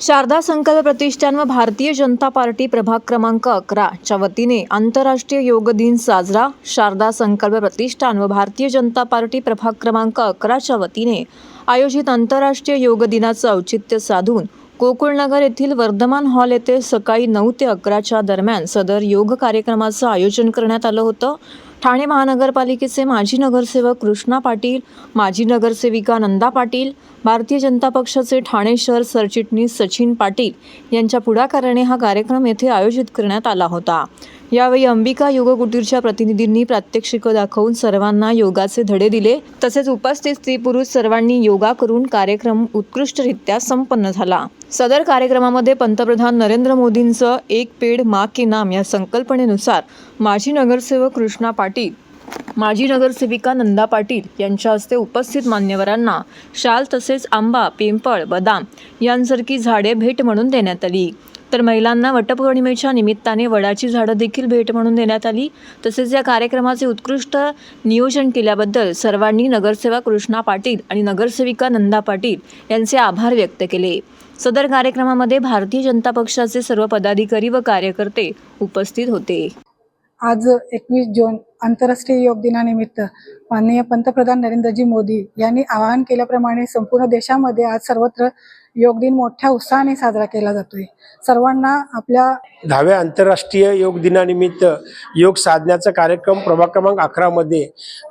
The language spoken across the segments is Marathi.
शारदा संकल्प प्रतिष्ठान व भारतीय जनता पार्टी प्रभाग क्रमांक 11 च्या वतीने आंतरराष्ट्रीय योग दिन साजरा। शारदा संकल्प प्रतिष्ठान व भारतीय जनता पार्टी प्रभाग क्रमांक 11 च्या वतीने आयोजित आंतरराष्ट्रीय योग दिनाचे औचित्य साधून गोकुळनगर येथील वर्धमान हॉल येथे सकाळी 9 ते 11 च्या दरम्यान सदर योग कार्यक्रमाचे आयोजन करण्यात आले होते। ठाणे महानगरपालिकेचे माजी नगरसेवक कृष्णा पाटील, माजी नगरसेविका नंदा पाटील, भारतीय जनता पक्षाचे ठाणे शहर सरचिटणीस सचिन पाटील यांच्या पुढाकाराने हा कार्यक्रम येथे आयोजित करण्यात आला होता। यावेळी अंबिका योग कुटीरच्या प्रतिनिधींनी प्रात्यक्षिक दाखवून सर्वांना योगाचे धडे दिले। तसेच उपस्थित स्त्री पुरुष सर्वांनी योगा करून कार्यक्रम उत्कृष्टरित्या संपन्न झाला। सदर कार्यक्रमामध्ये पंतप्रधान नरेंद्र मोदींचं एक पेड़ मां के नाम या संकल्पनेनुसार माजी नगरसेवक कृष्णा पाटील, माजी नगरसेविका नंदा पाटील यांच्या हस्ते उपस्थित मान्यवरांना शाल तसेच आंबा, पिंपळ, बदाम यांसारखी झाडे भेट म्हणून देण्यात आली। तर महिलांना वटपौर्णिमेच्या निमित्ताने वडाची झाडं देखील भेट म्हणून देण्यात आली। तसेच या कार्यक्रमाचे उत्कृष्ट नियोजन केल्याबद्दल सर्वांनी नगरसेवक कृष्णा पाटील आणि नगरसेविका नंदा पाटील यांचे आभार व्यक्त केले। सदर कार्यक्रमामध्ये भारतीय जनता पक्षाचे सर्व पदाधिकारी व कार्यकर्ते उपस्थित होते। आज 21 जून आंतरराष्ट्रीय योग दिनानिमित्त माननीय पंतप्रधान नरेंद्रजी मोदी यांनी आवाहन केल्याप्रमाणे संपूर्ण देशामध्ये आज सर्वत्र योग दिन मोठ्या उत्साहाने साजरा केला जातोय। सर्वांना आपल्या 10व्या आंतरराष्ट्रीय योग दिनानिमित्त योग साधण्याचा कार्यक्रम प्रभाग क्रमांक 11 मध्ये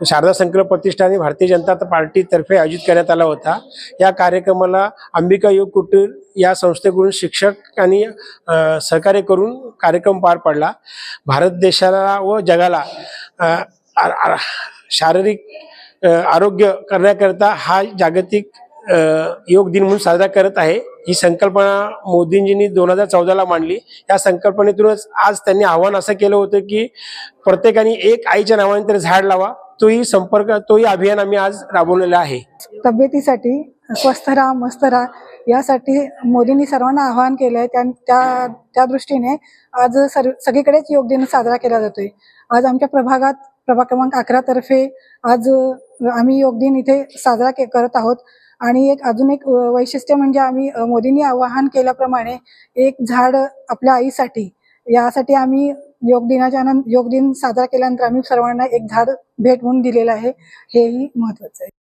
शारदा संकल्प प्रतिष्ठान भारतीय जनता पार्टी तर्फे आयोजित करण्यात आला होता। या कार्यक्रमाला अंबिका योग कुटीर या संस्थेकडून शिक्षकांनी सहकार्य करून कार्यक्रम पार पडला। भारत देशाला व जगाला शारीरिक आरोग्य करण्याकरता हा जागतिक योग दिन म्हणून साजरा करत आहे। ही संकल्पना मोदींजींनी 2014 ला मांडली। या संकल्पनेतूनच आज त्यांनी आव्हान असं केलं होतं की प्रत्येकाने एक आईच्या नावाने तर झाड लावा। तोही अभियान आम्ही आज राबवलेला आहे। तब्येतीसाठी स्वस्थ राहा, मस्त राहा यासाठी मोदींनी सर्वांना आवाहन केलंय। त्या दृष्टीने आज सगळीकडेच योग दिन साजरा केला जातोय। आज आमच्या प्रभाग क्रमांक 11 तर्फे आज आम्ही योग दिन इथे साजरा करत आहोत। आणि अजून एक वैशिष्ट्य म्हणजे आम्ही मोदींनी आवाहन केल्याप्रमाणे एक झाड आपल्या आईसाठी यासाठी आम्ही योग दिन साजरा केल्यानंतर आम्ही सर्वांना एक झाड भेट म्हणून दिलेलं आहे। हेही महत्त्वाचं आहे।